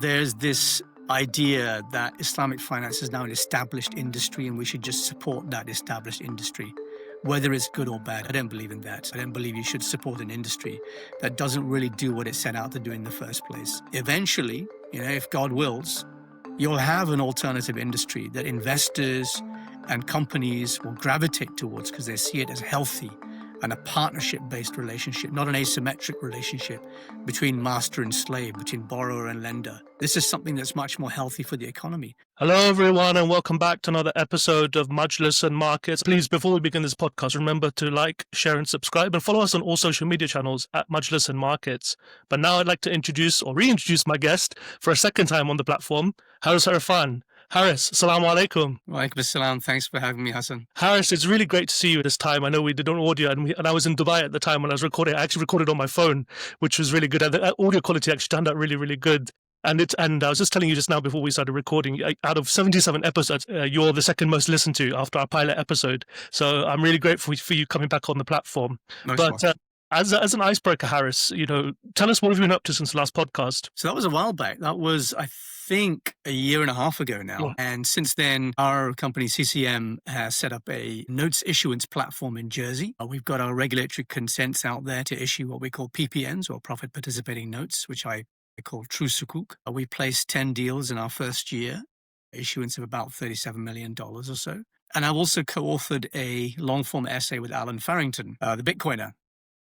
There's this idea that Islamic finance is now an established industry and we should just support that established industry, whether it's good or bad. I don't believe in that. I don't believe you should support an industry that doesn't really do what it set out to do in the first place. Eventually, if God wills, you'll have an alternative industry that investors and companies will gravitate towards because they see it as healthy and a partnership-based relationship, not an asymmetric relationship between master and slave, between borrower and lender. This is something that's much more healthy for the economy. Hello, everyone, and welcome back to another episode of Majlis Markets. Please, before we begin this podcast, remember to like, share, and subscribe, and follow us on all social media channels at Majlis Markets. But now I'd like to introduce or reintroduce my guest for a second time on the platform, Harris Irfan. Harris, assalamu alaikum. Wa alaikum assalam. Thanks for having me, Hassan. Harris, it's really great to see you this time. I know we did on audio, and I was in Dubai at the time when I was recording. I actually recorded on my phone, which was really good. And the audio quality actually turned out really, really good. And I was just telling you just now before we started recording, out of 77 episodes, you're the second most listened to after our pilot episode. So I'm really grateful for you coming back on the platform. As an icebreaker, Harris, tell us what have you been up to since the last podcast? So that was a while back. That was, I think, a year and a half ago now. Yeah. And since then, our company CCM has set up a notes issuance platform in Jersey. We've got our regulatory consents out there to issue what we call PPNs, or profit participating notes, which I call true sukuk. We placed 10 deals in our first year, issuance of about $37 million or so. And I've also co-authored a long-form essay with Alan Farrington, the Bitcoiner.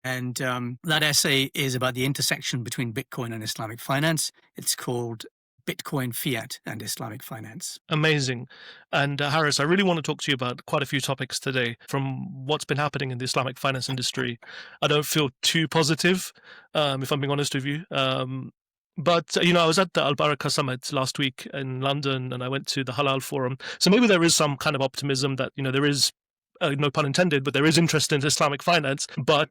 And that essay is about the intersection between Bitcoin and Islamic finance. It's called Bitcoin, Fiat, and Islamic Finance. Amazing. And Harris, I really want to talk to you about quite a few topics today from what's been happening in the Islamic finance industry. I don't feel too positive, if I'm being honest with you. But, I was at the Al-Barakah Summit last week in London, and I went to the Halal Forum. So maybe there is some kind of optimism that, there is, no pun intended, but there is interest in Islamic finance. But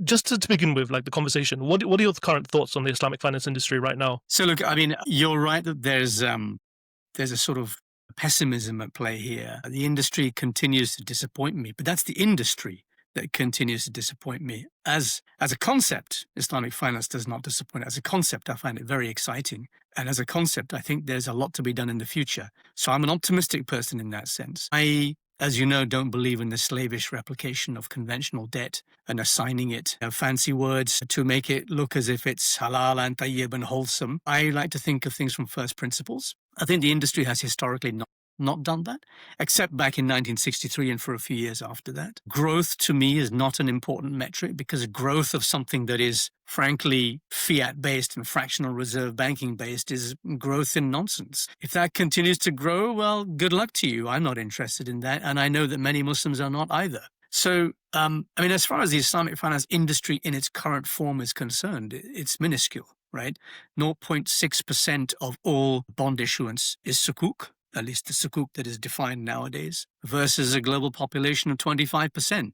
just to begin with, the conversation, what are your current thoughts on the Islamic finance industry right now? So look, you're right that there's a sort of pessimism at play here. The industry continues to disappoint me, but that's the industry that continues to disappoint me. As a concept, Islamic finance does not disappoint. As a concept, I find it very exciting. And as a concept, I think there's a lot to be done in the future. So I'm an optimistic person in that sense. I, as you know, don't believe in the slavish replication of conventional debt and assigning it fancy words to make it look as if it's halal and tayyib and wholesome. I like to think of things from first principles. I think the industry has historically not done that, except back in 1963 and for a few years after that. Growth to me is not an important metric because growth of something that is frankly fiat-based and fractional reserve banking-based is growth in nonsense. If that continues to grow, well, good luck to you. I'm not interested in that, and I know that many Muslims are not either. So, as far as the Islamic finance industry in its current form is concerned, it's minuscule, right? 0.6% of all bond issuance is sukuk, at least the sukuk that is defined nowadays, versus a global population of 25%.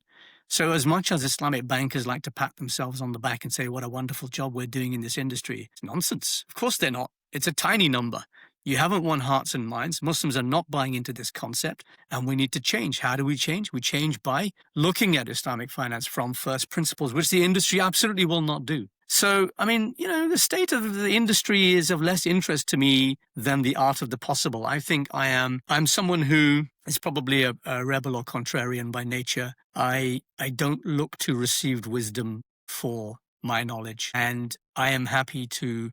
So as much as Islamic bankers like to pat themselves on the back and say, what a wonderful job we're doing in this industry, it's nonsense. Of course they're not. It's a tiny number. You haven't won hearts and minds. Muslims are not buying into this concept, and we need to change. How do we change? We change by looking at Islamic finance from first principles, which the industry absolutely will not do. So, the state of the industry is of less interest to me than the art of the possible. I think I'm someone who is probably a rebel or contrarian by nature. I don't look to received wisdom for my knowledge, and I am happy to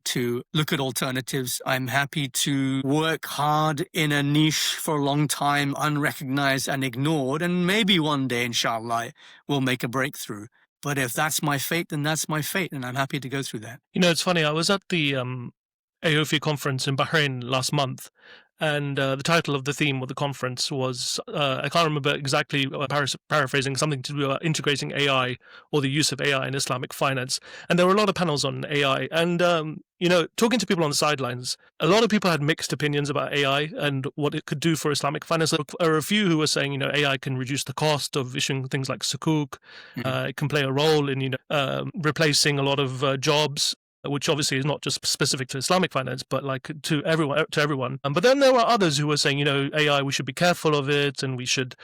look at alternatives. I'm happy to work hard in a niche for a long time, unrecognized and ignored, and maybe one day, inshallah, we'll make a breakthrough. But if that's my fate, then that's my fate, and I'm happy to go through that. It's funny. I was at the AAOIFI conference in Bahrain last month, and the title of the theme of the conference was, I can't remember exactly, paraphrasing, something to do with integrating AI or the use of AI in Islamic finance. And there were a lot of panels on AI. And, talking to people on the sidelines, a lot of people had mixed opinions about AI and what it could do for Islamic finance. There are a few who were saying, AI can reduce the cost of issuing things like sukuk. It can play a role in, replacing a lot of jobs, which obviously is not just specific to Islamic finance, but to everyone. But then there were others who were saying, AI, we should be careful of it, and we should,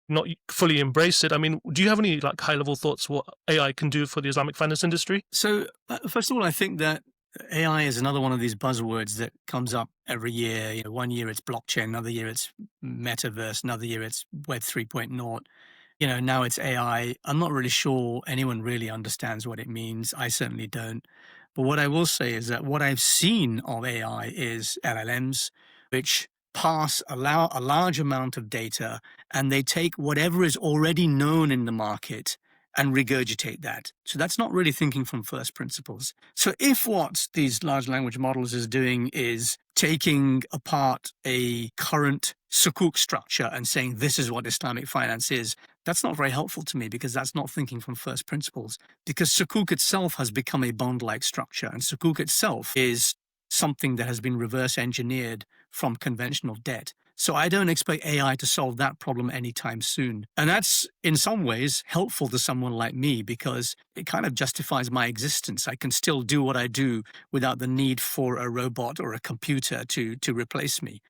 not fully embrace it. Do you have any high-level thoughts what AI can do for the Islamic finance industry? So, first of all, I think that AI is another one of these buzzwords that comes up every year. One year it's blockchain, another year it's metaverse, another year it's Web 3.0. Now it's AI. I'm not really sure anyone really understands what it means. I certainly don't. But what I will say is that what I've seen of AI is LLMs, which allow a large amount of data, and they take whatever is already known in the market and regurgitate that. So that's not really thinking from first principles. So if what these large language models is doing is taking apart a current sukuk structure and saying this is what Islamic finance is, that's not very helpful to me, because that's not thinking from first principles. Because sukuk itself has become a bond-like structure, and sukuk itself is something that has been reverse engineered from conventional debt. So I don't expect AI to solve that problem anytime soon. And that's in some ways helpful to someone like me, because it kind of justifies my existence. I can still do what I do without the need for a robot or a computer to replace me,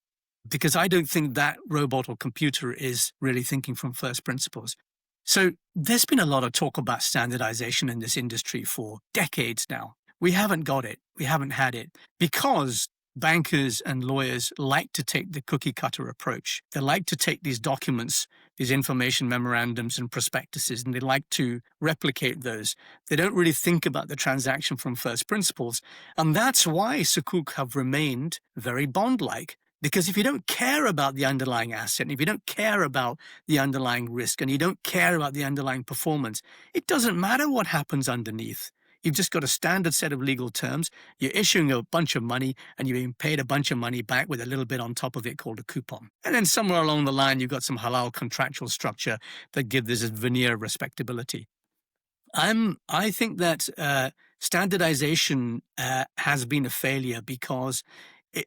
because I don't think that robot or computer is really thinking from first principles. So there's been a lot of talk about standardization in this industry for decades now. We haven't got it. We haven't had it, because bankers and lawyers like to take the cookie cutter approach. They like to take these documents, these information memorandums and prospectuses, and they like to replicate those. They don't really think about the transaction from first principles. And that's why sukuk have remained very bond-like. Because if you don't care about the underlying asset, and if you don't care about the underlying risk, and you don't care about the underlying performance, it doesn't matter what happens underneath. You've just got a standard set of legal terms. You're issuing a bunch of money, and you're being paid a bunch of money back with a little bit on top of it called a coupon. And then somewhere along the line, you've got some halal contractual structure that gives this a veneer of respectability. I think that standardization has been a failure, because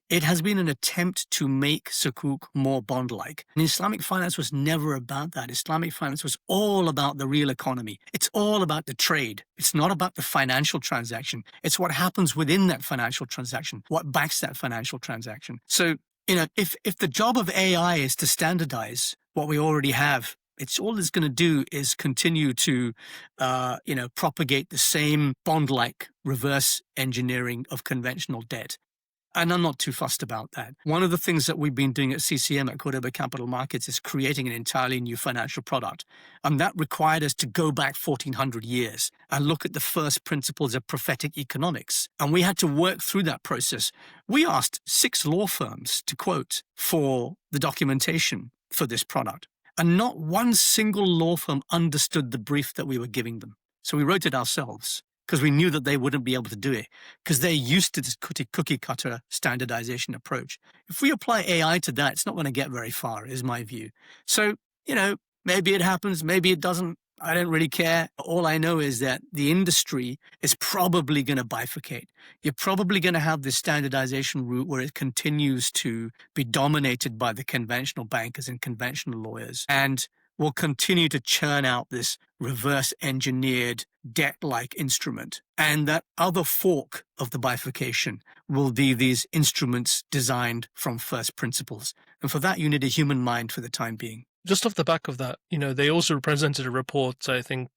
it has been an attempt to make sukuk more bond-like. And Islamic finance was never about that. Islamic finance was all about the real economy. It's all about the trade. It's not about the financial transaction. It's what happens within that financial transaction, what backs that financial transaction. So, if the job of AI is to standardize what we already have, all it's going to do is continue to, propagate the same bond-like reverse engineering of conventional debt. And I'm not too fussed about that. One of the things that we've been doing at CCM, at Cordoba Capital Markets, is creating an entirely new financial product. And that required us to go back 1400 years and look at the first principles of prophetic economics. And we had to work through that process. We asked 6 law firms to quote for the documentation for this product. And not one single law firm understood the brief that we were giving them. So we wrote it ourselves, because we knew that they wouldn't be able to do it, because they're used to this cookie cutter standardization approach. If we apply AI to that, it's not going to get very far, is my view. So, maybe it happens, maybe it doesn't. I don't really care. All I know is that the industry is probably going to bifurcate. You're probably going to have this standardization route where it continues to be dominated by the conventional bankers and conventional lawyers, and will continue to churn out this reverse engineered debt-like instrument. And that other fork of the bifurcation will be these instruments designed from first principles. And for that, you need a human mind for the time being. Just off the back of that, they also presented a report, I think,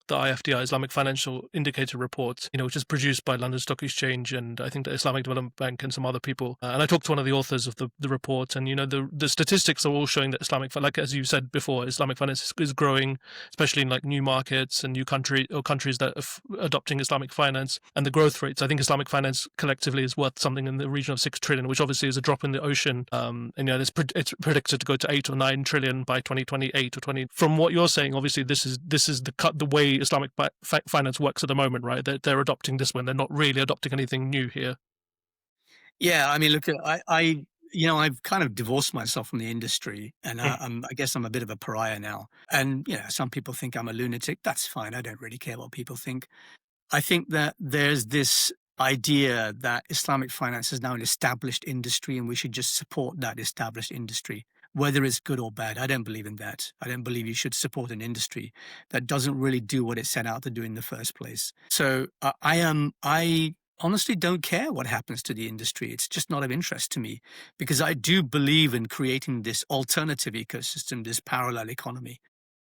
the IFDI, Islamic Financial Indicator Report, which is produced by London Stock Exchange and I think the Islamic Development Bank and some other people. And I talked to one of the authors of the report, and, the statistics are all showing that like as you said before, Islamic finance is growing, especially in like new markets and new countries that are adopting Islamic finance. And the growth rates, I think Islamic finance collectively is worth something in the region of 6 trillion, which obviously is a drop in the ocean. And, it's predicted to go to 8 or 9 trillion by 2028 or 20. From what you're saying, obviously this is the way Islamic finance works at the moment, right? They're adopting this one. They're not really adopting anything new here. Yeah, I mean, look, I've kind of divorced myself from the industry, and I guess I'm a bit of a pariah now. And, some people think I'm a lunatic. That's fine. I don't really care what people think. I think that there's this idea that Islamic finance is now an established industry, and we should just support that established industry, whether it's good or bad. I don't believe in that. I don't believe you should support an industry that doesn't really do what it set out to do in the first place. So I honestly don't care what happens to the industry. It's just not of interest to me, because I do believe in creating this alternative ecosystem, this parallel economy.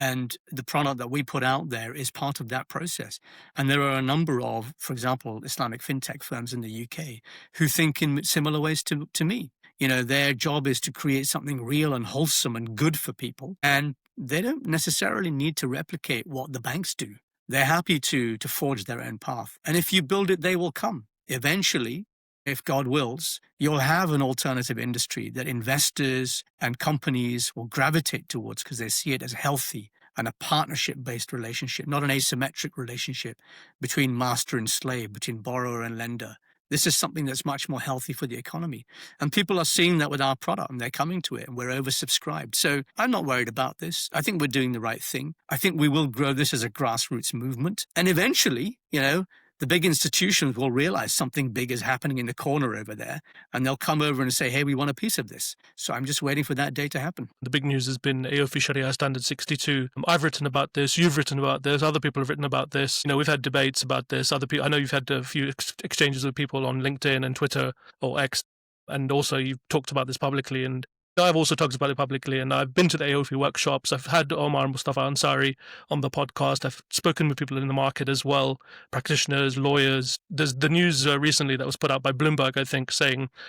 And the product that we put out there is part of that process. And there are a number of, for example, Islamic fintech firms in the UK who think in similar ways to me. Their job is to create something real and wholesome and good for people. And they don't necessarily need to replicate what the banks do. They're happy to forge their own path. And if you build it, they will come. Eventually, if God wills, you'll have an alternative industry that investors and companies will gravitate towards because they see it as healthy and a partnership-based relationship, not an asymmetric relationship between master and slave, between borrower and lender. This is something that's much more healthy for the economy. And people are seeing that with our product and they're coming to it and we're oversubscribed. So I'm not worried about this. I think we're doing the right thing. I think we will grow this as a grassroots movement. And eventually, the big institutions will realize something big is happening in the corner over there, and they'll come over and say, hey, we want a piece of this. So I'm just waiting for that day to happen. The big news has been AAOIFI Sharia Standard 62. I've written about this. You've written about this. Other people have written about this. We've had debates about this. Other people, I know you've had a few exchanges with people on LinkedIn and Twitter or X, and also you've talked about this publicly. And I've also talked about it publicly, and I've been to the AAOIFI workshops. I've had Omar Mustafa Ansari on the podcast. I've spoken with people in the market as well, practitioners, lawyers. There's the news recently that was put out by Bloomberg, I think,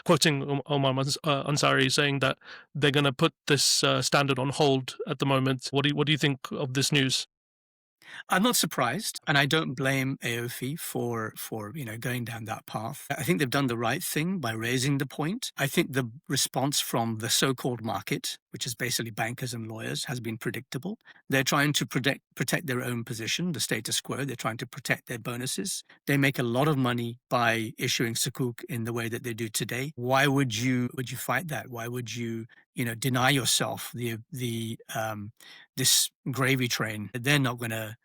quoting Omar Ansari, saying that they're going to put this standard on hold at the moment. What do you think of this news? I'm not surprised, and I don't blame AAOIFI for going down that path. I think they've done the right thing by raising the point. I think the response from the so-called market, which is basically bankers and lawyers, has been predictable. They're trying to protect their own position, the status quo. They're trying to protect their bonuses. They make a lot of money by issuing sukuk in the way that they do today. Why would you fight that? Why would you deny yourself this gravy train? They're not going to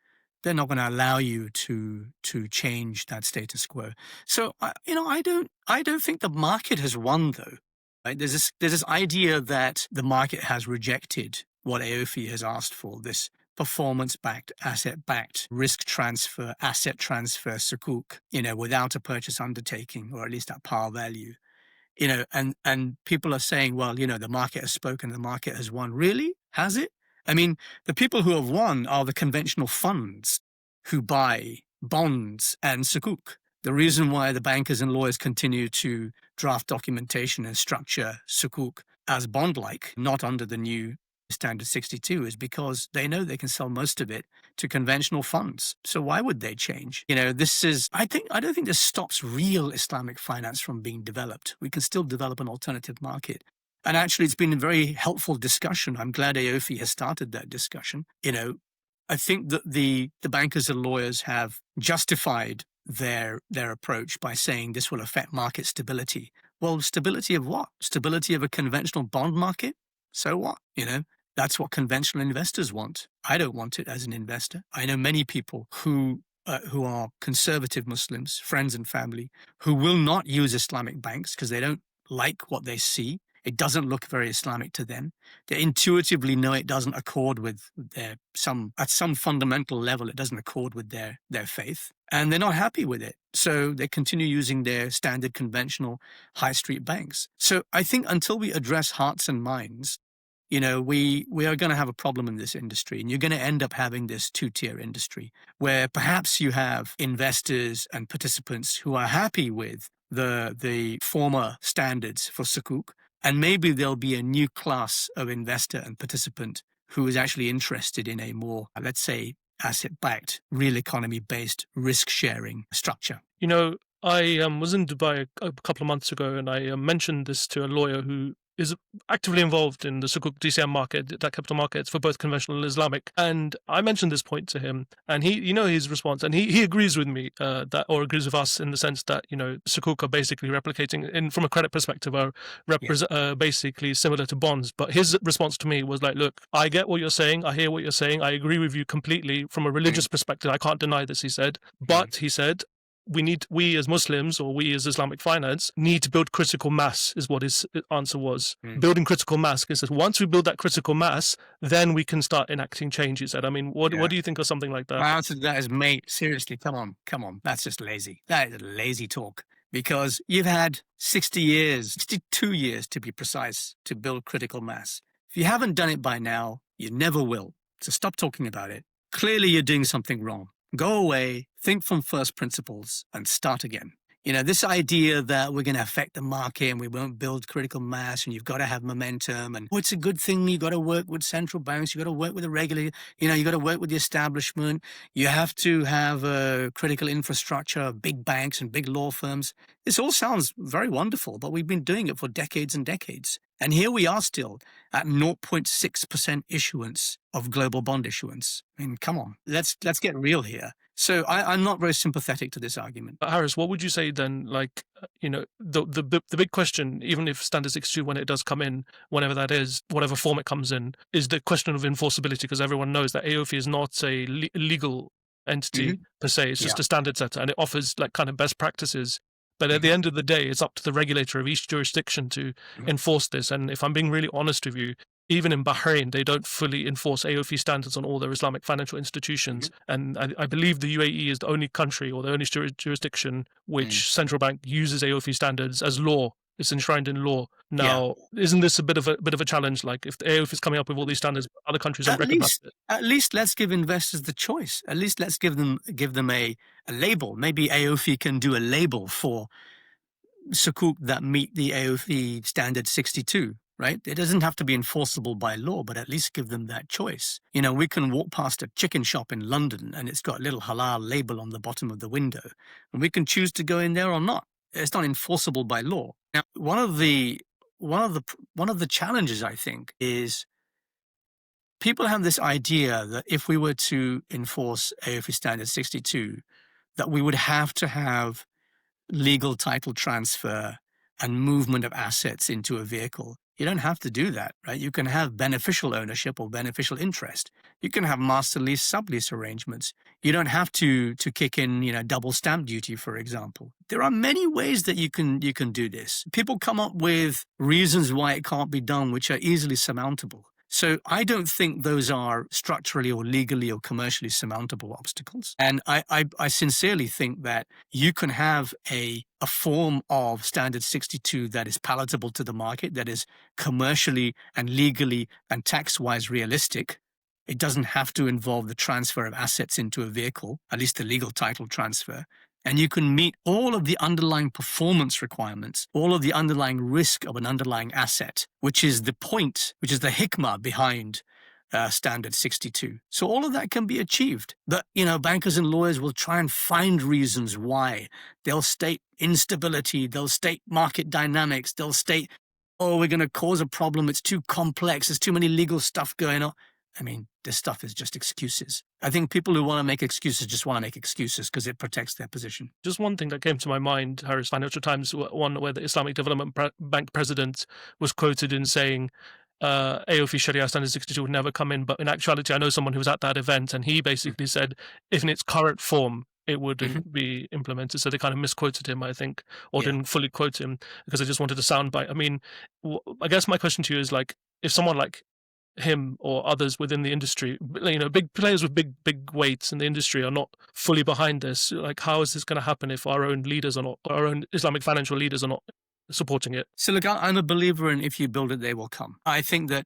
allow you to change that status quo. So I don't think the market has won, though. Right? There's this idea that the market has rejected what AAOIFI has asked for, this performance-backed, asset-backed risk transfer, asset transfer sukuk, without a purchase undertaking, or at least at par value. And people are saying, well, the market has spoken, the market has won. Really? Has it? I mean, the people who have won are the conventional funds who buy bonds and sukuk. The reason why the bankers and lawyers continue to draft documentation and structure sukuk as bond-like, not under the new Standard 62, is because they know they can sell most of it to conventional funds. So why would they change? I don't think this stops real Islamic finance from being developed. We can still develop an alternative market. And actually, it's been a very helpful discussion. I'm glad AAOIFI has started that discussion. I think that the bankers and lawyers have justified their approach by saying this will affect market stability. Well, stability of what? Stability of a conventional bond market? So what? That's what conventional investors want. I don't want it as an investor. I know many people who are conservative Muslims, friends and family, who will not use Islamic banks because they don't like what they see. It doesn't look very Islamic to them. They intuitively know it doesn't accord with at some fundamental level, it doesn't accord with their faith. And they're not happy with it. So they continue using their standard conventional high street banks. So I think until we address hearts and minds, we are going to have a problem in this industry, and you're going to end up having this two-tier industry where perhaps you have investors and participants who are happy with the former standards for sukuk, and maybe there'll be a new class of investor and participant who is actually interested in a more, let's say, asset-backed, real economy-based risk-sharing structure. I was in Dubai a couple of months ago, and I mentioned this to a lawyer who is actively involved in the Sukuk DCM market, that capital markets for both conventional and Islamic. And I mentioned this point to him, and his response, and he agrees with me or agrees with us in the sense that, Sukuk are basically replicating, from a credit perspective, are basically similar to bonds. But his response to me was like, look, I get what you're saying. I hear what you're saying. I agree with you completely. From a religious perspective, I can't deny this, he said. But he said, we as Muslims, or we as Islamic finance, need to build critical mass, is what his answer was. Building critical mass. He says, once we build that critical mass, then we can start enacting change, he said. I mean, what do you think of something like that? My answer to that is, mate, seriously, come on. That's just lazy. That is lazy talk. Because you've had 62 years to be precise, to build critical mass. If you haven't done it by now, you never will. So stop talking about it. Clearly, you're doing something wrong. Go away, think from first principles, and start again. This idea that we're going to affect the market and we won't build critical mass and you've got to have momentum and it's a good thing. You've got to work with central banks. You've got to work with the regulator. You've got to work with the establishment. You have to have a critical infrastructure of big banks and big law firms. This all sounds very wonderful, but we've been doing it for decades and decades. And here we are still at 0.6% issuance of global bond issuance. I mean, come on, let's get real here. So I'm not very sympathetic to this argument. Harris, what would you say then? The big question, even if Standard 62, when it does come in, whenever that is, whatever form it comes in, is the question of enforceability, because everyone knows that AOIFI is not a legal entity per se. It's just a standard setter, and it offers kind of best practices. But at the end of the day, it's up to the regulator of each jurisdiction to enforce this. And if I'm being really honest with you, even in Bahrain, they don't fully enforce AOIFI standards on all their Islamic financial institutions. And I believe the UAE is the only country or the only jurisdiction which central bank uses AOIFI standards as law. It's enshrined in law. Now, isn't this a bit of a challenge? Like if the AOIFI is coming up with all these standards, other countries don't recognize it. At least let's give investors the choice. At least let's give them a label. Maybe AOIFI can do a label for sukuk that meet the AOIFI standard 62. Right? It doesn't have to be enforceable by law, but at least give them that choice. We can walk past a chicken shop in London and it's got a little halal label on the bottom of the window, and we can choose to go in there or not. It's not enforceable by law. Now, one of the challenges, I think, is people have this idea that if we were to enforce AOIFI standard 62, that we would have to have legal title transfer and movement of assets into a vehicle. You don't have to do that, right? You can have beneficial ownership or beneficial interest. You can have master lease, sublease arrangements. You don't have to kick in, double stamp duty, for example. There are many ways that you can do this. People come up with reasons why it can't be done, which are easily surmountable. So I don't think those are structurally or legally or commercially surmountable obstacles. And I sincerely think that you can have a form of standard 62 that is palatable to the market, that is commercially and legally and tax-wise realistic. It doesn't have to involve the transfer of assets into a vehicle, at least the legal title transfer. And you can meet all of the underlying performance requirements, all of the underlying risk of an underlying asset, which is the point, which is the hikmah behind standard 62. So all of that can be achieved. But, bankers and lawyers will try and find reasons why. They'll state instability, they'll state market dynamics, they'll state, we're going to cause a problem, it's too complex, there's too many legal stuff going on. I mean, this stuff is just excuses. I think people who want to make excuses just want to make excuses because it protects their position. Just one thing that came to my mind, Harris, Financial Times, one where the Islamic Development Bank president was quoted in saying AOIFI Sharia Standard 62 would never come in. But in actuality, I know someone who was at that event and he basically said, if in its current form, it wouldn't be implemented. So they kind of misquoted him, I think, or didn't fully quote him because they just wanted a soundbite. I mean, I guess my question to you is if someone like him or others within the industry, big players with big weights in the industry are not fully behind this. How is this going to happen if our own leaders are not, our own Islamic financial leaders are not supporting it? So look, I'm a believer in if you build it, they will come. I think that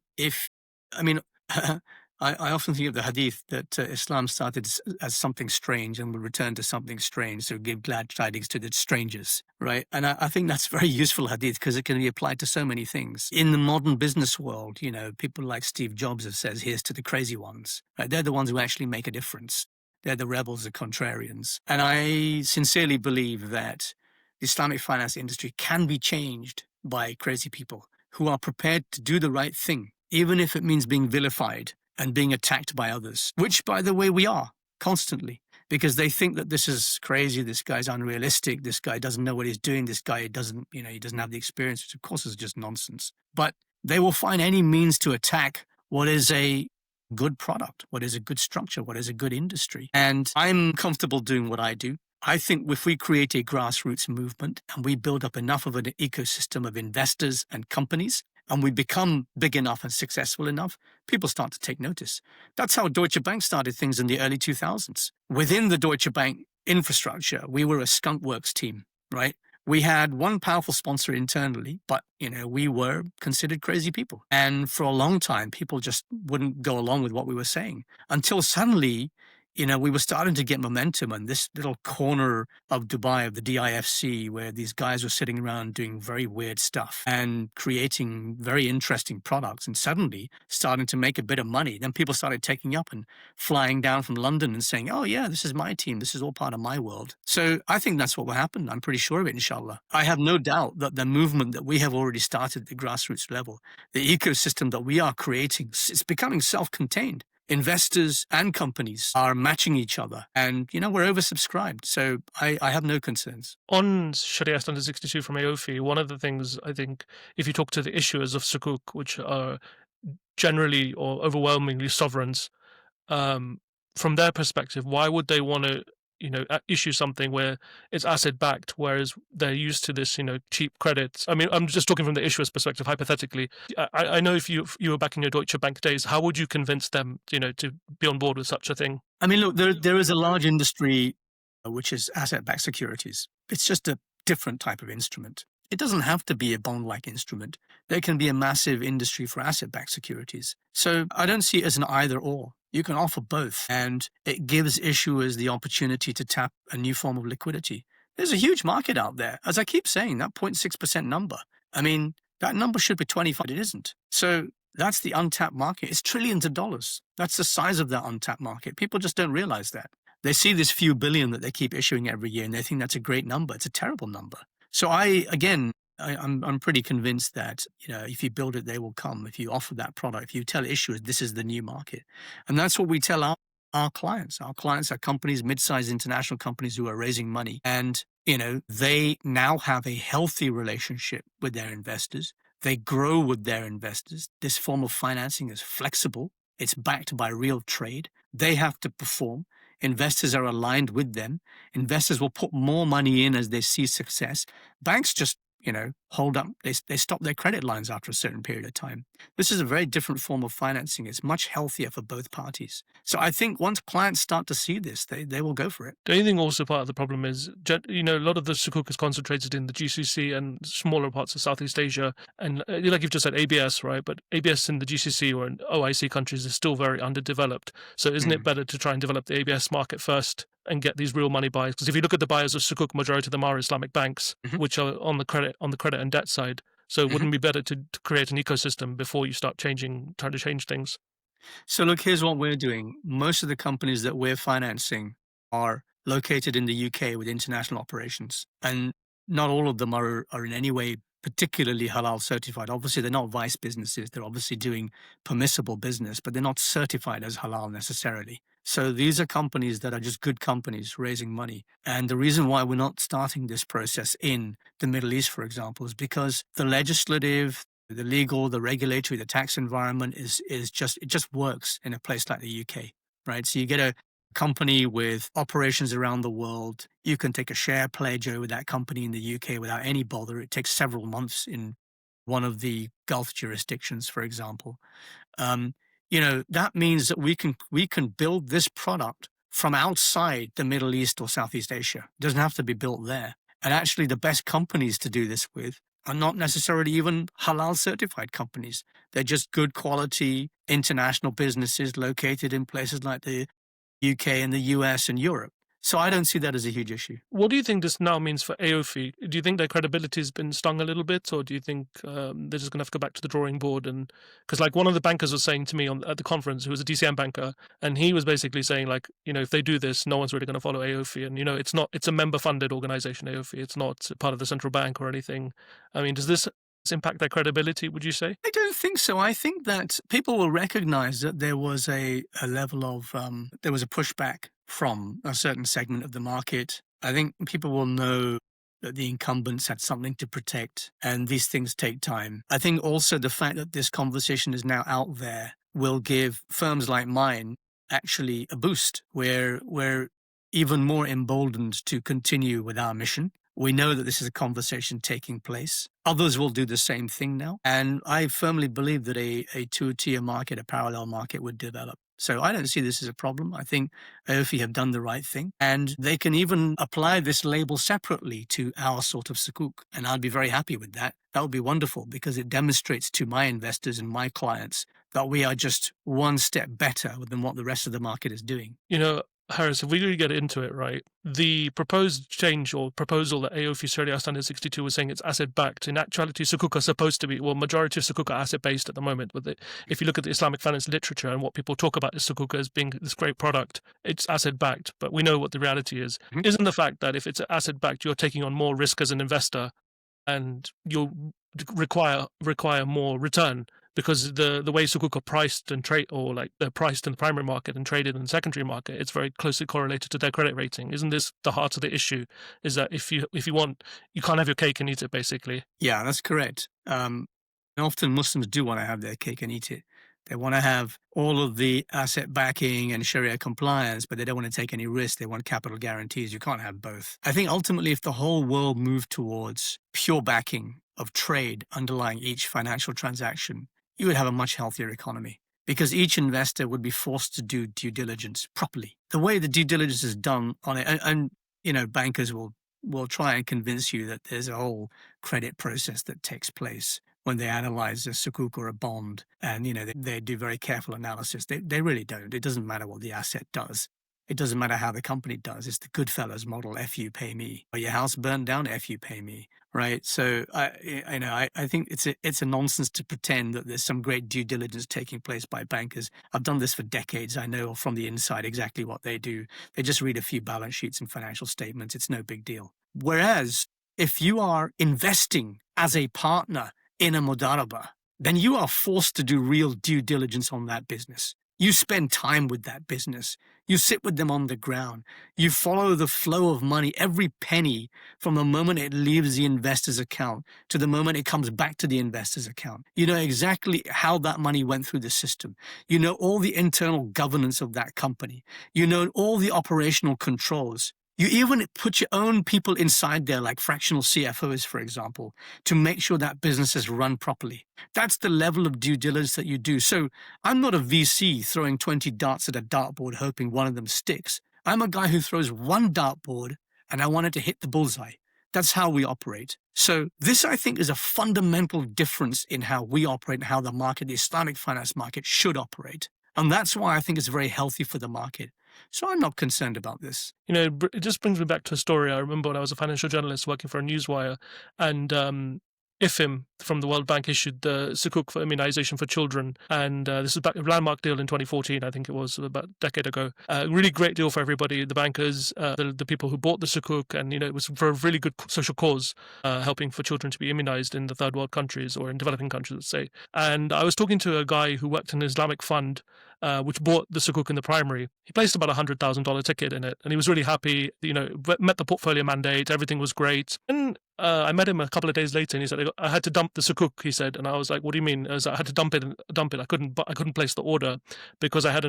I often think of the hadith that Islam started as something strange and will return to something strange, so give glad tidings to the strangers, right? And I think that's a very useful hadith because it can be applied to so many things. In the modern business world, people like Steve Jobs have said, here's to the crazy ones, right? They're the ones who actually make a difference. They're the rebels, the contrarians. And I sincerely believe that the Islamic finance industry can be changed by crazy people who are prepared to do the right thing, even if it means being vilified and being attacked by others, which, by the way, we are constantly, because they think that this is crazy, this guy's unrealistic, this guy doesn't know what he's doing, this guy doesn't, he doesn't have the experience, which of course is just nonsense. But they will find any means to attack what is a good product, what is a good structure, what is a good industry. And I'm comfortable doing what I do. I think if we create a grassroots movement and we build up enough of an ecosystem of investors and companies, and we become big enough and successful enough, people start to take notice. That's how Deutsche Bank started things in the early 2000s. Within the Deutsche Bank infrastructure, we were a skunk works team, right? We had one powerful sponsor internally, but, we were considered crazy people. And for a long time, people just wouldn't go along with what we were saying until suddenly, we were starting to get momentum, and this little corner of Dubai, of the DIFC, where these guys were sitting around doing very weird stuff and creating very interesting products and suddenly starting to make a bit of money. Then people started taking up and flying down from London and saying, oh yeah, this is my team. This is all part of my world. So I think that's what will happen. I'm pretty sure of it, inshallah. I have no doubt that the movement that we have already started at the grassroots level, the ecosystem that we are creating, it's becoming self-contained. Investors and companies are matching each other, and we're oversubscribed, so I have no concerns. On Sharia Standard 62 from AAOIFI, one of the things I think, if you talk to the issuers of sukuk, which are generally or overwhelmingly sovereigns, from their perspective, why would they want to issue something where it's asset backed, whereas they're used to this cheap credit? I mean, I'm just talking from the issuer's perspective, hypothetically. I know if you were back in your Deutsche Bank days, how would you convince them to be on board with such a thing? I mean, look, there is a large industry which is asset-backed securities. It's just a different type of instrument. It doesn't have to be a bond-like instrument. There can be a massive industry for asset-backed securities. So I don't see it as an either-or. You can offer both, and it gives issuers the opportunity to tap a new form of liquidity. There's a huge market out there. As I keep saying, that 0.6% number, I mean, that number should be 25. It isn't. So that's the untapped market. It's trillions of dollars. That's the size of that untapped market. People just don't realize that. They see this few billion that they keep issuing every year, and they think that's a great number. It's a terrible number. So I'm pretty convinced that, if you build it, they will come. If you offer that product, if you tell issuers, this is the new market. And that's what we tell our clients. Our clients are companies, mid-sized international companies who are raising money. And, they now have a healthy relationship with their investors. They grow with their investors. This form of financing is flexible. It's backed by real trade. They have to perform. Investors are aligned with them. Investors will put more money in as they see success. Banks just, hold up. They stop their credit lines after a certain period of time. This is a very different form of financing. It's much healthier for both parties. So I think once clients start to see this, they will go for it. Do you think also part of the problem is, a lot of the sukuk is concentrated in the GCC and smaller parts of Southeast Asia? And like you've just said, ABS, right? But ABS in the GCC or in OIC countries is still very underdeveloped. So isn't it better to try and develop the ABS market first and get these real money buyers? Because if you look at the buyers of sukuk, majority of them are Islamic banks, which are on the credit and debt side. So wouldn't it be better to create an ecosystem before you start trying to change things? So look, here's what we're doing. Most of the companies that we're financing are located in the UK with international operations. And not all of them are in any way particularly halal certified. Obviously, they're not vice businesses. They're obviously doing permissible business, but they're not certified as halal necessarily. So these are companies that are just good companies raising money. And the reason why we're not starting this process in the Middle East, for example, is because the legislative, the legal, the regulatory, the tax environment it just works in a place like the UK, right? So you get a company with operations around the world. You can take a share pledge over that company in the UK without any bother. It takes several months in one of the Gulf jurisdictions, for example. That means that we can build this product from outside the Middle East or Southeast Asia. It doesn't have to be built there. And actually, the best companies to do this with are not necessarily even halal certified companies. They're just good quality international businesses located in places like the UK and the US and Europe. So I don't see that as a huge issue. What do you think this now means for AAOIFI? Do you think their credibility has been stung a little bit, or do you think they're just going to have to go back to the drawing board? And because like one of the bankers was saying to me at the conference, who was a DCM banker, and he was basically saying like, if they do this, no one's really going to follow AAOIFI. And it's a member-funded organization, AAOIFI. It's not part of the central bank or anything. I mean, does this impact their credibility, would you say? I don't think so. I think that people will recognize that there was a level of, there was a pushback from a certain segment of the market. I think people will know that the incumbents had something to protect, and these things take time. I think also the fact that this conversation is now out there will give firms like mine actually a boost. We're even more emboldened to continue with our mission. We know that this is a conversation taking place. Others will do the same thing now. And I firmly believe that a two-tier market, a parallel market would develop. So I don't see this as a problem. I think AAOIFI have done the right thing, and they can even apply this label separately to our sort of sukuk. And I'd be very happy with that. That would be wonderful because it demonstrates to my investors and my clients that we are just one step better than what the rest of the market is doing. You know, Harris, if we really get into it, right, the proposed change or proposal that AOFI Sharia Standard 62 was saying it's asset-backed. In actuality, sukuk are supposed to be, well, majority of sukuk are asset-based at the moment. But if you look at the Islamic finance literature and what people talk about is sukuk as being this great product, it's asset-backed. But we know what the reality is. Mhm. Isn't the fact that if it's asset-backed, you're taking on more risk as an investor and you'll require more return because the way sukuk are priced and trade, or like they're priced in the primary market and traded in the secondary market, it's very closely correlated to their credit rating. Isn't this the heart of the issue? Is that if you want, you can't have your cake and eat it, basically. Yeah, that's correct. And often Muslims do want to have their cake and eat it. They want to have all of the asset backing and Sharia compliance, but they don't want to take any risk. They want capital guarantees. You can't have both. I think ultimately, if the whole world moved towards pure backing of trade underlying each financial transaction, you would have a much healthier economy because each investor would be forced to do due diligence properly. The way the due diligence is done on it, and bankers will try and convince you that there's a whole credit process that takes place when they analyze a sukuk or a bond, and they do very careful analysis. They really don't. It doesn't matter what the asset does. It doesn't matter how the company does. It's the Goodfellas model. F you, pay me. Or your house burned down. F you, pay me. Right. So I think it's a nonsense to pretend that there's some great due diligence taking place by bankers. I've done this for decades. I know from the inside exactly what they do. They just read a few balance sheets and financial statements. It's no big deal. Whereas if you are investing as a partner in a mudaraba, then you are forced to do real due diligence on that business. You spend time with that business. You sit with them on the ground. You follow the flow of money, every penny from the moment it leaves the investor's account to the moment it comes back to the investor's account. You know exactly how that money went through the system. You know all the internal governance of that company. You know all the operational controls. You even put your own people inside there, like fractional CFOs, for example, to make sure that business is run properly. That's the level of due diligence that you do. So I'm not a VC throwing 20 darts at a dartboard hoping one of them sticks. I'm a guy who throws one dartboard and I want it to hit the bullseye. That's how we operate. So this, I think, is a fundamental difference in how we operate and how the market, the Islamic finance market, should operate. And that's why I think it's very healthy for the market. So I'm not concerned about this. It just brings me back to a story. I remember when I was a financial journalist working for a newswire, and IFIM from the World Bank issued the sukuk for immunization for children. And this was back a landmark deal in 2014, I think it was about a decade ago. Really great deal for everybody, the bankers, the people who bought the sukuk. And, it was for a really good social cause, helping for children to be immunized in the third world countries or in developing countries, let's say. And I was talking to a guy who worked in an Islamic fund, which bought the sukuk in the primary. He placed about $100,000 ticket in it, and he was really happy. Met the portfolio mandate, everything was great. And I met him a couple of days later, and he said, "I had to dump the sukuk." He said, and I was like, "What do you mean?" I had to dump it. I couldn't place the order because I had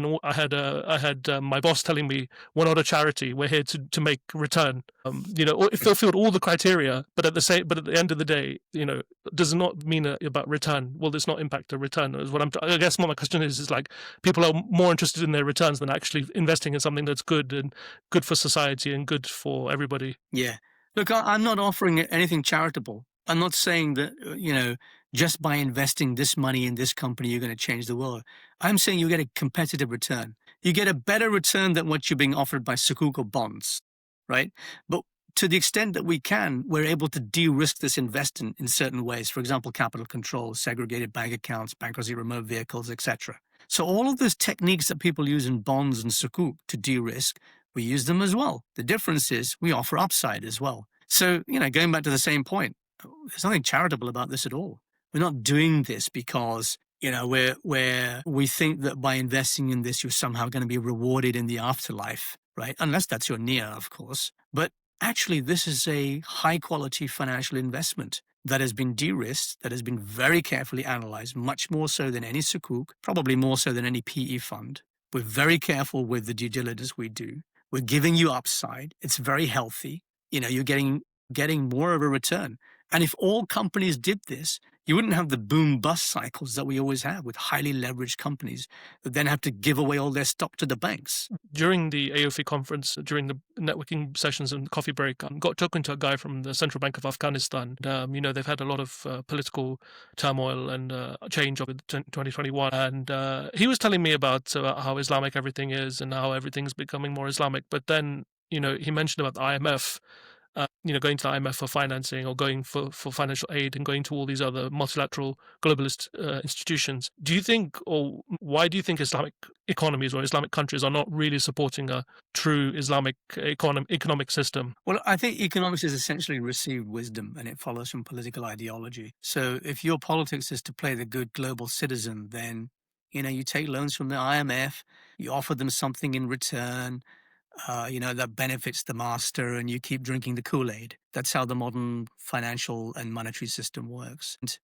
my boss telling me, "We're not a charity. We're here to make return." It fulfilled all the criteria, but at the end of the day, does not mean about return. Will this not impact the return? Is what I guess my question is like people are more interested in their returns than actually investing in something that's good and good for society and good for everybody. Yeah. Look, I'm not offering anything charitable. I'm not saying that, just by investing this money in this company, you're going to change the world. I'm saying you get a competitive return. You get a better return than what you're being offered by sukuk or bonds, right? But to the extent that we can, we're able to de-risk this investment in certain ways. For example, capital control, segregated bank accounts, bankruptcy remote vehicles, etc. So all of those techniques that people use in bonds and sukuk to de-risk, we use them as well. The difference is we offer upside as well. So, going back to the same point, there's nothing charitable about this at all. We're not doing this because, we think that by investing in this, you're somehow going to be rewarded in the afterlife, right? Unless that's your niyyah, of course. But actually, this is a high-quality financial investment that has been de-risked, that has been very carefully analyzed, much more so than any sukuk, probably more so than any PE fund. We're very careful with the due diligence we do. We're giving you upside. It's very healthy. You're getting more of a return. And if all companies did this, you wouldn't have the boom-bust cycles that we always have with highly leveraged companies that then have to give away all their stock to the banks. During the AOIFI conference, during the networking sessions and coffee break, got talking to a guy from the Central Bank of Afghanistan. They've had a lot of political turmoil and change over 2021. And he was telling me about how Islamic everything is and how everything's becoming more Islamic. But then, he mentioned about the IMF, going to the IMF for financing or going for financial aid and going to all these other multilateral globalist institutions. Do you think, or why do you think Islamic economies or Islamic countries are not really supporting a true Islamic economic system? Well, I think economics is essentially received wisdom and it follows from political ideology. So if your politics is to play the good global citizen, then, you take loans from the IMF, you offer them something in return, that benefits the master and you keep drinking the Kool-Aid. That's how the modern financial and monetary system works. And,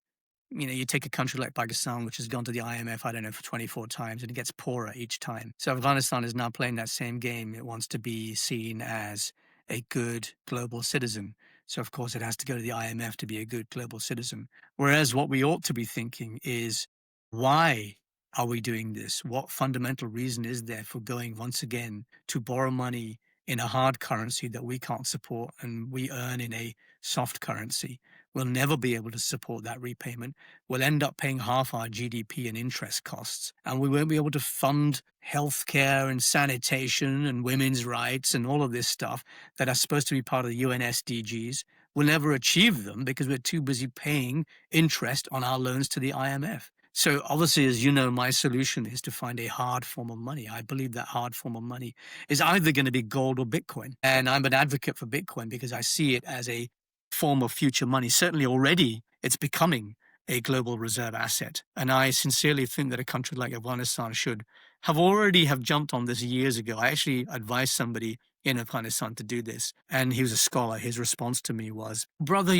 you take a country like Pakistan, which has gone to the IMF, I don't know, for 24 times, and it gets poorer each time. So Afghanistan is now playing that same game. It wants to be seen as a good global citizen. So, of course, it has to go to the IMF to be a good global citizen. Whereas what we ought to be thinking is, why are we doing this? What fundamental reason is there for going once again to borrow money in a hard currency that we can't support and we earn in a soft currency? We'll never be able to support that repayment. We'll end up paying half our GDP in interest costs, and we won't be able to fund healthcare and sanitation and women's rights and all of this stuff that are supposed to be part of the UN SDGs. We'll never achieve them because we're too busy paying interest on our loans to the IMF. So obviously, as you know, my solution is to find a hard form of money. I believe that hard form of money is either going to be gold or Bitcoin. And I'm an advocate for Bitcoin because I see it as a form of future money. Certainly already it's becoming a global reserve asset. And I sincerely think that a country like Afghanistan should have jumped on this years ago. I actually advised somebody in Afghanistan to do this. And he was a scholar. His response to me was, brother,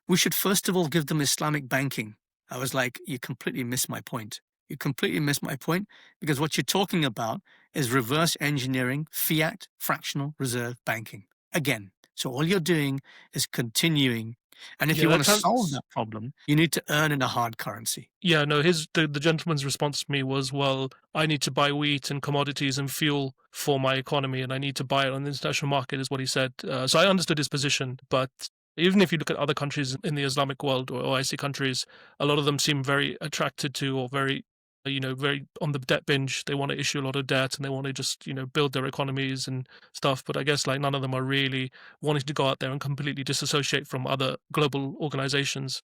we should first of all give them Islamic banking. I was like, you completely missed my point. You completely missed my point because what you're talking about is reverse engineering fiat fractional reserve banking. Again, so all you're doing is continuing. And if you want to solve that problem, you need to earn in a hard currency. Yeah, no, the gentleman's response to me was, well, I need to buy wheat and commodities and fuel for my economy and I need to buy it on the international market, is what he said. So I understood his position, but even if you look at other countries in the Islamic world or OIC countries, a lot of them seem very attracted to or very on the debt binge. They want to issue a lot of debt and they want to just, build their economies and stuff. But I guess like none of them are really wanting to go out there and completely disassociate from other global organizations.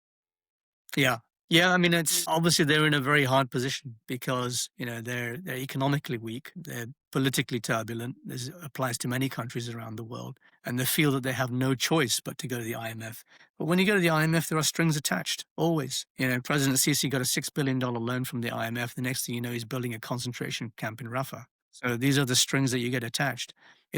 Yeah. Yeah, I mean, it's obviously they're in a very hard position because, they're economically weak, they're politically turbulent. This applies to many countries around the world, and they feel that they have no choice but to go to the IMF. But when you go to the IMF, there are strings attached, always. President Sisi got a $6 billion loan from the IMF. The next thing you know, he's building a concentration camp in Rafah. So these are the strings that you get attached.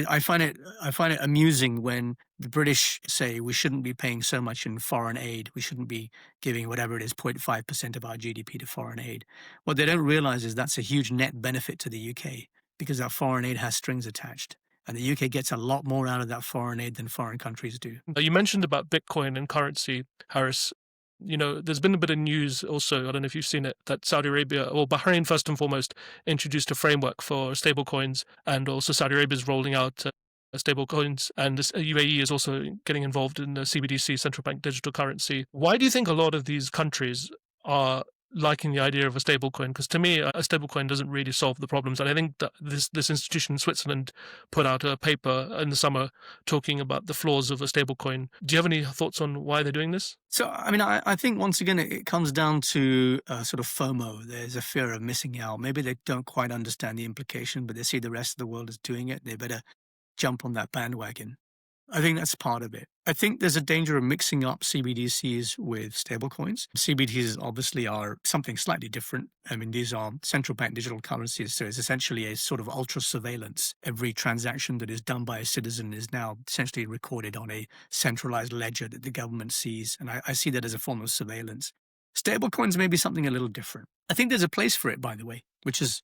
I find it amusing when the British say we shouldn't be paying so much in foreign aid. We shouldn't be giving whatever it is, 0.5% of our GDP to foreign aid. What they don't realize is that's a huge net benefit to the UK because that foreign aid has strings attached. And the UK gets a lot more out of that foreign aid than foreign countries do. You mentioned about Bitcoin and currency, Harris. There's been a bit of news also, I don't know if you've seen it, that Saudi Arabia, or Bahrain first and foremost, introduced a framework for stablecoins, and also Saudi Arabia is rolling out stablecoins, and this UAE is also getting involved in the CBDC, central bank digital currency. Why do you think a lot of these countries are liking the idea of a stablecoin? Because to me, a stablecoin doesn't really solve the problems. And I think that this institution in Switzerland put out a paper in the summer talking about the flaws of a stablecoin. Do you have any thoughts on why they're doing this? So, I mean, I think once again, it comes down to sort of FOMO. There's a fear of missing out. Maybe they don't quite understand the implication, but they see the rest of the world is doing it. They better jump on that bandwagon. I think that's part of it. I think there's a danger of mixing up CBDCs with stablecoins. CBDCs obviously are something slightly different. I mean, these are central bank digital currencies, so it's essentially a sort of ultra surveillance. Every transaction that is done by a citizen is now essentially recorded on a centralized ledger that the government sees, and I see that as a form of surveillance. Stablecoins may be something a little different. I think there's a place for it, by the way, which is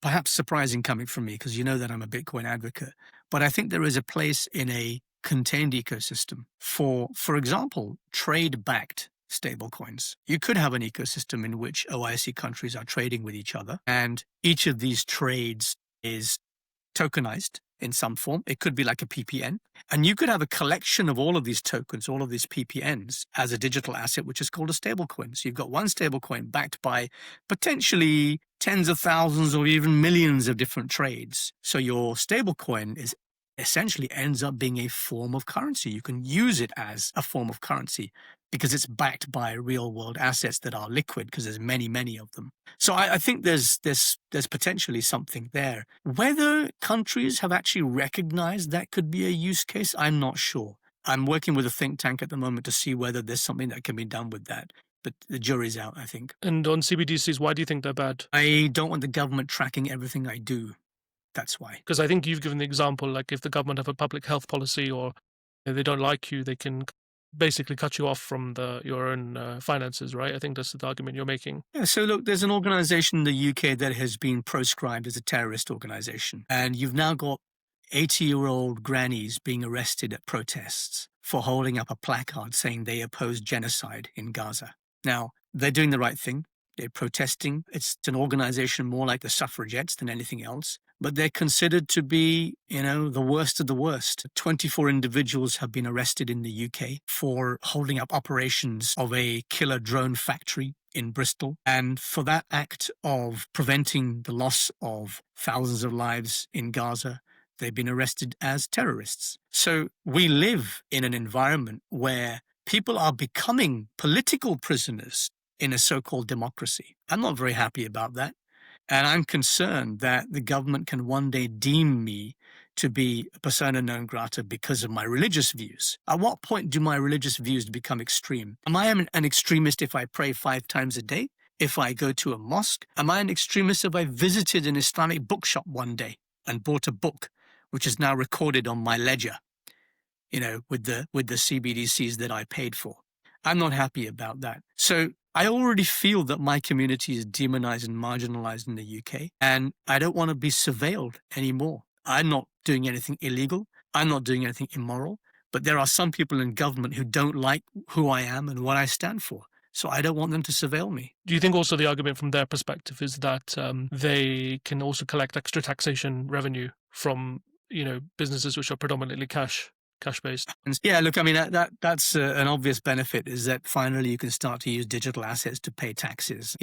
perhaps surprising coming from me because you know that I'm a Bitcoin advocate. But I think there is a place in a contained ecosystem for example, trade-backed stablecoins. You could have an ecosystem in which OIC countries are trading with each other, and each of these trades is tokenized in some form. It could be like a PPN. And you could have a collection of all of these tokens, all of these PPNs as a digital asset, which is called a stablecoin. So you've got one stablecoin backed by potentially tens of thousands or even millions of different trades. So your stablecoin is essentially ends up being a form of currency. You can use it as a form of currency because it's backed by real world assets that are liquid, because there's many, many of them. So I think there's potentially something there. Whether countries have actually recognized that could be a use case, I'm not sure. I'm working with a think tank at the moment to see whether there's something that can be done with that. But the jury's out, I think. And on CBDCs, why do you think they're bad? I don't want the government tracking everything I do. That's why. Because I think you've given the example, like if the government have a public health policy or they don't like you, they can basically cut you off from your own finances, right? I think that's the argument you're making. Yeah, so look, there's an organization in the UK that has been proscribed as a terrorist organization. And you've now got 80-year-old grannies being arrested at protests for holding up a placard saying they oppose genocide in Gaza. Now, they're doing the right thing. They're protesting. It's an organization more like the suffragettes than anything else. But they're considered to be, the worst of the worst. 24 individuals have been arrested in the UK for holding up operations of a killer drone factory in Bristol. And for that act of preventing the loss of thousands of lives in Gaza, they've been arrested as terrorists. So we live in an environment where people are becoming political prisoners in a so-called democracy. I'm not very happy about that. And I'm concerned that the government can one day deem me to be a persona non grata because of my religious views. At what point do my religious views become extreme? Am I an extremist if I pray 5 times a day? If I go to a mosque? Am I an extremist if I visited an Islamic bookshop one day and bought a book, which is now recorded on my ledger, with the CBDCs that I paid for? I'm not happy about that. So I already feel that my community is demonized and marginalized in the UK, and I don't want to be surveilled anymore. I'm not doing anything illegal. I'm not doing anything immoral, but there are some people in government who don't like who I am and what I stand for. So I don't want them to surveil me. Do you think also the argument from their perspective is that they can also collect extra taxation revenue from, businesses which are predominantly cash-based? Yeah, look, I mean, that's an obvious benefit, is that finally you can start to use digital assets to pay taxes.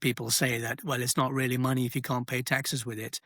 People say that, well, it's not really money if you can't pay taxes with it,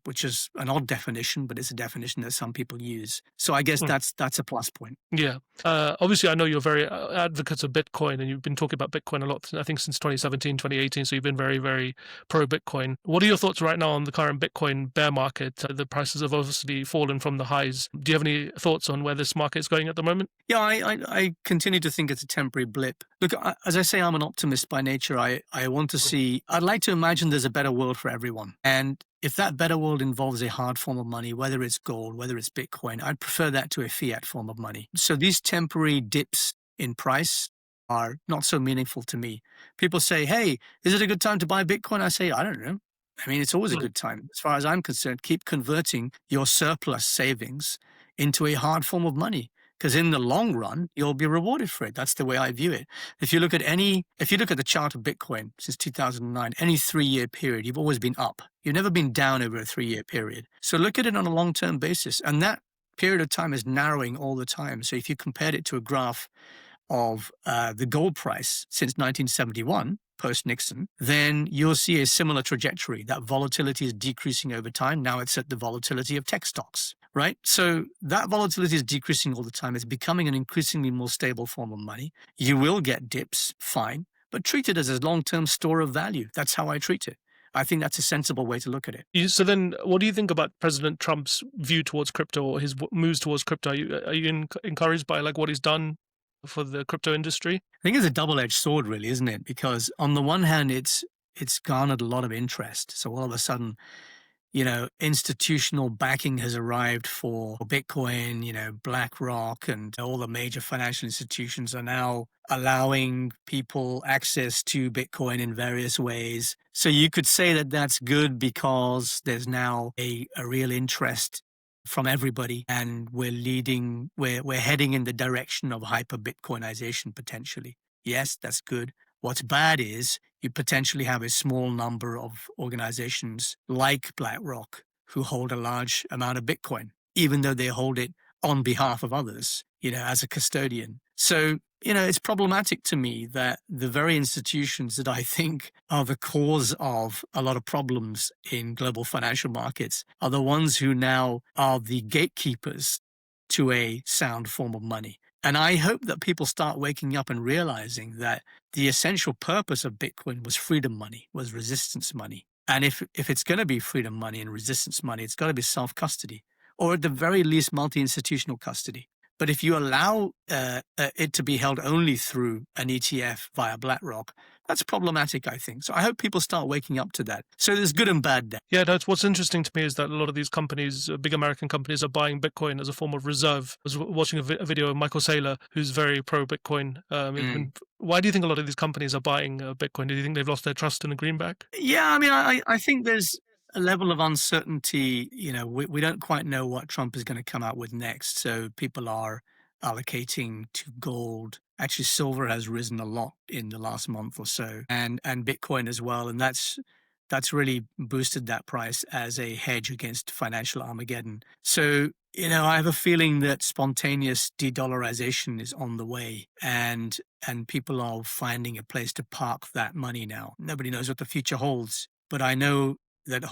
which is an odd definition, but it's a definition that some people use. So I guess that's a plus point. Yeah. Obviously, I know you're very advocates of Bitcoin, and you've been talking about Bitcoin a lot, I think, since 2017, 2018. So you've been very, very pro-Bitcoin. What are your thoughts right now on the current Bitcoin bear market? The prices have obviously fallen from the highs. Do you have any thoughts on where this market is going at the moment? Yeah, I continue to think it's a temporary blip. Look, as I say, I'm an optimist by nature. I want to see, I'd like to imagine there's a better world for everyone. And if that better world involves a hard form of money, whether it's gold, whether it's Bitcoin, I'd prefer that to a fiat form of money. So these temporary dips in price are not so meaningful to me. People say, hey, is it a good time to buy Bitcoin? I say, I don't know. I mean, it's always a good time. As far as I'm concerned, keep converting your surplus savings into a hard form of money, because in the long run, you'll be rewarded for it. That's the way I view it. If you look at the chart of Bitcoin since 2009, any 3-year period, you've always been up. You've never been down over a 3-year period. So look at it on a long-term basis. And that period of time is narrowing all the time. So if you compared it to a graph of the gold price since 1971, post-Nixon, then you'll see a similar trajectory. That volatility is decreasing over time. Now it's at the volatility of tech stocks, right? So that volatility is decreasing all the time. It's becoming an increasingly more stable form of money. You will get dips, fine, but treat it as a long-term store of value. That's how I treat it. I think that's a sensible way to look at it. So then what do you think about President Trump's view towards crypto, or his moves towards crypto? Are you encouraged by what he's done for the crypto industry? I think it's a double-edged sword, really, isn't it? Because on the one hand, it's garnered a lot of interest. So all of a sudden, institutional backing has arrived for Bitcoin. BlackRock and all the major financial institutions are now allowing people access to Bitcoin in various ways. So you could say that that's good because there's now a real interest from everybody, and we're heading in the direction of hyper Bitcoinization potentially. Yes, that's good. What's bad is you potentially have a small number of organizations like BlackRock who hold a large amount of Bitcoin, even though they hold it on behalf of others, as a custodian. So, it's problematic to me that the very institutions that I think are the cause of a lot of problems in global financial markets are the ones who now are the gatekeepers to a sound form of money. And I hope that people start waking up and realizing that the essential purpose of Bitcoin was freedom money, was resistance money. And if it's going to be freedom money and resistance money, it's got to be self-custody, or at the very least multi-institutional custody. But if you allow it to be held only through an ETF via BlackRock, that's problematic, I think. So I hope people start waking up to that. So there's good and bad there. Yeah, that's what's interesting to me is that a lot of these companies, big American companies, are buying Bitcoin as a form of reserve. I was watching a video of Michael Saylor, who's very pro-Bitcoin. Why do you think a lot of these companies are buying Bitcoin? Do you think they've lost their trust in the greenback? Yeah, I mean, I think there's a level of uncertainty. We don't quite know what Trump is going to come out with next. So people are allocating to gold. Actually, silver has risen a lot in the last month or so, and Bitcoin as well. And that's really boosted that price as a hedge against financial Armageddon. So, I have a feeling that spontaneous de-dollarization is on the way, and people are finding a place to park that money now. Nobody knows what the future holds, but I know that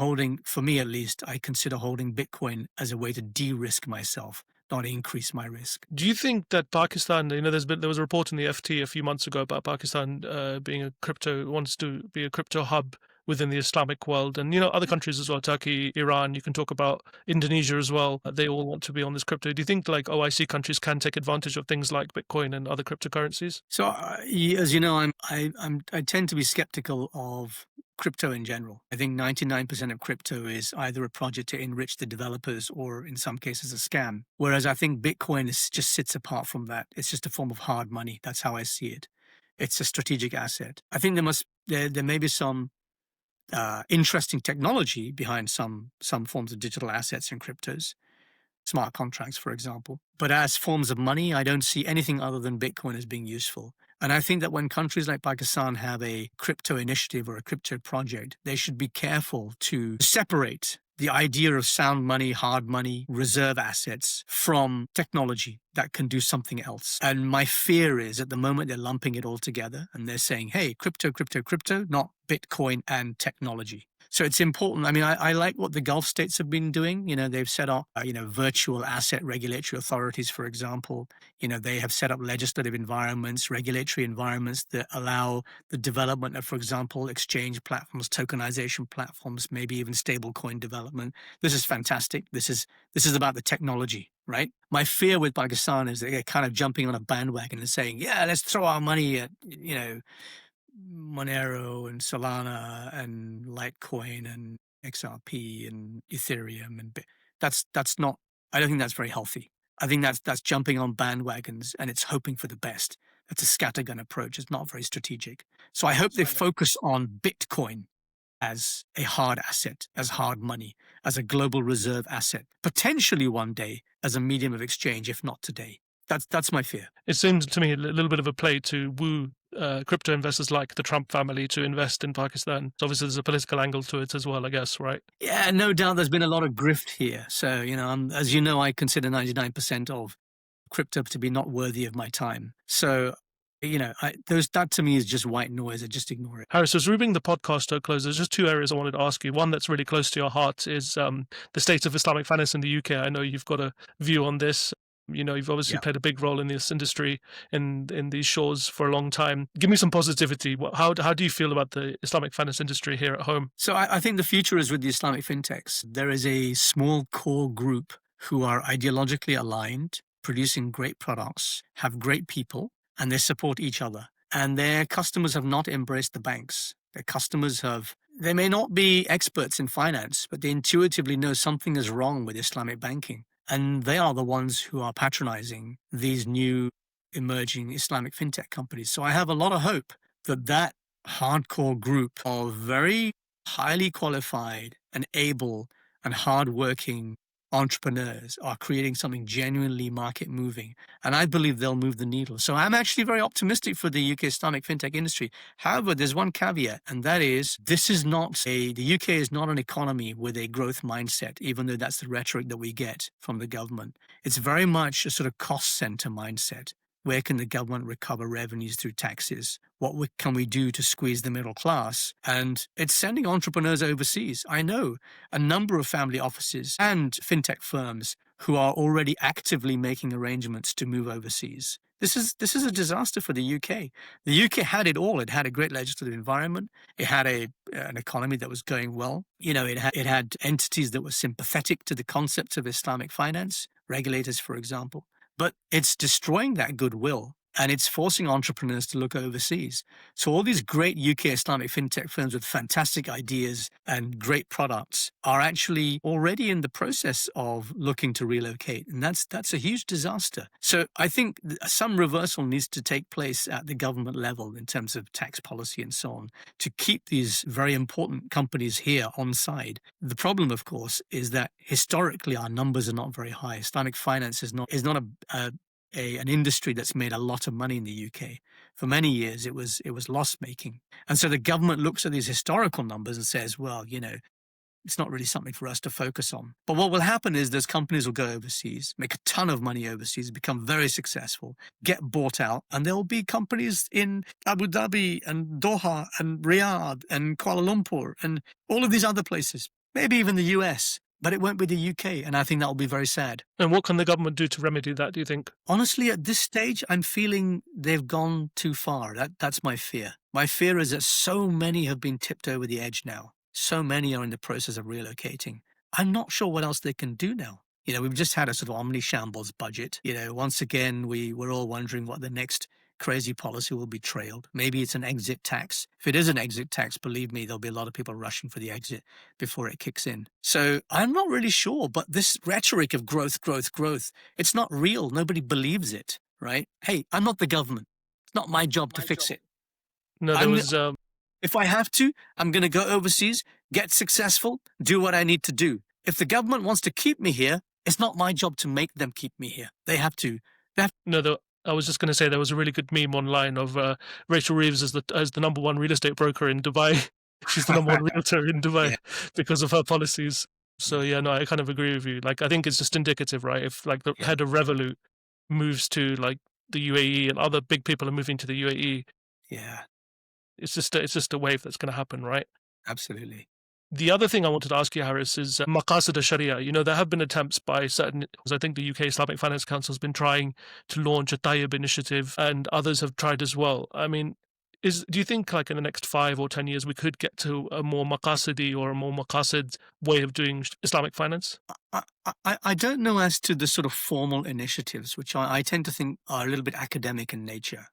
for me at least, I consider holding Bitcoin as a way to de-risk myself, not increase my risk. Do you think that Pakistan, there was a report in the FT a few months ago about Pakistan wants to be a crypto hub within the Islamic world, and other countries as well, Turkey, Iran, you can talk about Indonesia as well. They all want to be on this crypto. Do you think like OIC countries can take advantage of things like Bitcoin and other cryptocurrencies? So as you know, I tend to be skeptical of crypto in general. I think 99% of crypto is either a project to enrich the developers or in some cases a scam. Whereas I think Bitcoin just sits apart from that. It's just a form of hard money. That's how I see it. It's a strategic asset. I think there may be some interesting technology behind some forms of digital assets and cryptos, smart contracts, for example. But as forms of money, I don't see anything other than Bitcoin as being useful. And I think that when countries like Pakistan have a crypto initiative or a crypto project, they should be careful to separate the idea of sound money, hard money, reserve assets from technology that can do something else. And my fear is at the moment they're lumping it all together and they're saying, hey, crypto, crypto, crypto, not Bitcoin and technology. So it's important. I mean, I like what the Gulf states have been doing. They've set up, virtual asset regulatory authorities, for example. They have set up legislative environments, regulatory environments that allow the development of, for example, exchange platforms, tokenization platforms, maybe even stablecoin development. This is fantastic. This is about the technology, right? My fear with Pakistan is that they're kind of jumping on a bandwagon and saying, yeah, let's throw our money at, Monero and Solana and Litecoin and XRP and Ethereum that's not. I don't think that's very healthy. I think that's jumping on bandwagons and it's hoping for the best. That's a scattergun approach. It's not very strategic. So I hope they focus on Bitcoin as a hard asset, as hard money, as a global reserve asset, potentially one day as a medium of exchange, if not today. That's my fear. It seems to me a little bit of a play to woo crypto investors like the Trump family to invest in Pakistan. So obviously there's a political angle to it as well, I guess, right? Yeah, no doubt there's been a lot of grift here. So, as you know, I consider 99% of crypto to be not worthy of my time. So, that to me is just white noise. I just ignore it. Harris, as we bring the podcast to a close, there's just two areas I wanted to ask you. One that's really close to your heart is the state of Islamic finance in the UK. I know you've got a view on this. You've obviously played a big role in this industry, in these shores for a long time. Give me some positivity. How do you feel about the Islamic finance industry here at home? So I think the future is with the Islamic fintechs. There is a small core group who are ideologically aligned, producing great products, have great people, and they support each other. And their customers have not embraced the banks. Their customers they may not be experts in finance, but they intuitively know something is wrong with Islamic banking. And they are the ones who are patronizing these new emerging Islamic fintech companies. So I have a lot of hope that hardcore group of very highly qualified and able and hardworking entrepreneurs are creating something genuinely market moving. And I believe they'll move the needle. So I'm actually very optimistic for the UK Islamic fintech industry. However, there's one caveat, and that is the UK is not an economy with a growth mindset, even though that's the rhetoric that we get from the government. It's very much a sort of cost center mindset. Where can the government recover revenues through taxes? What can we do to squeeze the middle class? And it's sending entrepreneurs overseas. I know a number of family offices and fintech firms who are already actively making arrangements to move overseas. This is a disaster for the UK. The UK had it all. It had a great legislative environment. It had an economy that was going well. It had entities that were sympathetic to the concepts of Islamic finance, regulators, for example. But it's destroying that goodwill, and it's forcing entrepreneurs to look overseas. So all these great UK Islamic fintech firms with fantastic ideas and great products are actually already in the process of looking to relocate, and that's a huge disaster. So I think some reversal needs to take place at the government level in terms of tax policy and so on to keep these very important companies here on side. The problem, of course, is that historically our numbers are not very high. Islamic finance is not an industry that's made a lot of money in the UK. For many years, it was loss making, and so the government looks at these historical numbers and says, well, it's not really something for us to focus on. But what will happen is those companies will go overseas, make a ton of money overseas, become very successful, get bought out, and there will be companies in Abu Dhabi and Doha and Riyadh and Kuala Lumpur and all of these other places, maybe even the US. But it won't be the UK, and I think that will be very sad. And what can the government do to remedy that, do you think? Honestly, at this stage, I'm feeling they've gone too far. That's my fear. My fear is that so many have been tipped over the edge now. So many are in the process of relocating. I'm not sure what else they can do now. We've just had a sort of omni-shambles budget. Once again, we're all wondering what the next crazy policy will be trailed. Maybe it's an exit tax. If it is an exit tax, believe me, there'll be a lot of people rushing for the exit before it kicks in. So I'm not really sure, but this rhetoric of growth, it's not real. Nobody believes it, right? Hey, I'm not the government. It's not my job to fix it. No, If I have to, I'm going to go overseas, get successful, do what I need to do. If the government wants to keep me here, it's not my job to make them keep me here. They have to. I was just going to say there was a really good meme online of Rachel Reeves as the number one real estate broker in Dubai. She's the number one realtor in Dubai because of her policies. So I kind of agree with you. Like, I think it's just indicative, right? If like the head of Revolut moves to like the UAE and other big people are moving to the UAE, it's just a wave that's going to happen, right? Absolutely. The other thing I wanted to ask you, Harris, is Maqasid al-Shariah. There have been attempts by certain, I think the UK Islamic Finance Council has been trying to launch a Tayyib initiative, and others have tried as well. I mean, do you think like in the next 5 or 10 years we could get to a more Maqasidi or a more Maqasid way of doing Islamic finance? I don't know as to the sort of formal initiatives, which I tend to think are a little bit academic in nature.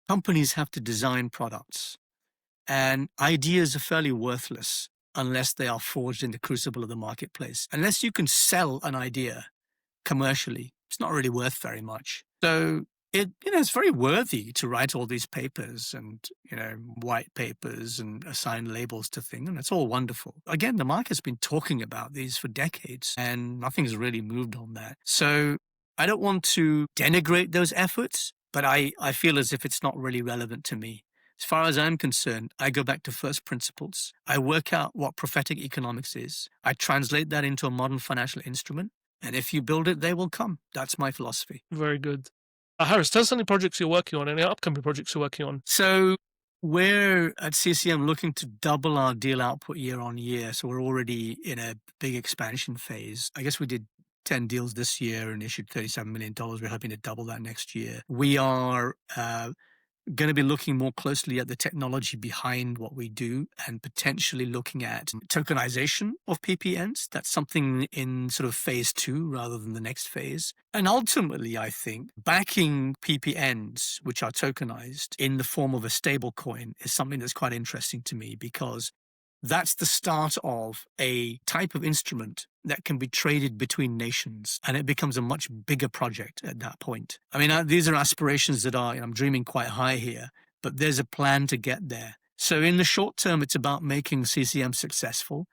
Companies have to design products, and ideas are fairly worthless unless they are forged in the crucible of the marketplace. Unless you can sell an idea commercially, it's not really worth very much. So it's very worthy to write all these papers and, white papers and assign labels to things, and it's all wonderful. Again, the market's been talking about these for decades, and nothing's really moved on that. So I don't want to denigrate those efforts, but I feel as if it's not really relevant to me. As far as I'm concerned, I go back to first principles. I work out what prophetic economics is. I translate that into a modern financial instrument. And if you build it, they will come. That's my philosophy. Very good. Harris, tell us any projects you're working on, any upcoming projects you're working on. So we're at CCM looking to double our deal output year on year. So we're already in a big expansion phase. I guess we did 10 deals this year and issued $37 million. We're hoping to double that next year. We are going to be looking more closely at the technology behind what we do and potentially looking at tokenization of PPNs. That's something in sort of phase 2 rather than the next phase. And ultimately, I think backing PPNs, which are tokenized in the form of a stablecoin, is something that's quite interesting to me, because that's the start of a type of instrument that can be traded between nations, and it becomes a much bigger project at that point. I mean, these are aspirations that I'm dreaming quite high here, but there's a plan to get there. So in the short term, it's about making CCM successful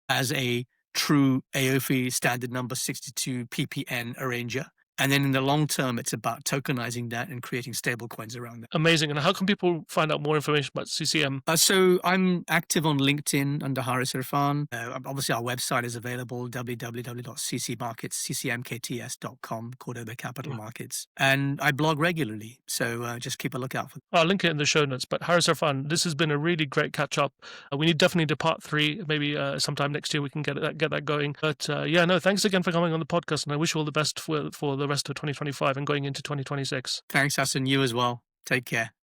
as a true AOIFI standard number 62 PPN arranger. And then in the long term, it's about tokenizing that and creating stable coins around that. Amazing. And how can people find out more information about CCM? So I'm active on LinkedIn under Harris Irfan. Obviously, our website is available, www.ccmkts.com, Cordoba Capital Markets. And I blog regularly, so just keep a lookout for that. I'll link it in the show notes. But Harris Irfan, this has been a really great catch up. We need definitely to part 3. Maybe sometime next year we can get that going. But yeah, no, thanks again for coming on the podcast. And I wish you all the best for the rest of 2025 and going into 2026. Thanks, Hassan. You as well. Take care.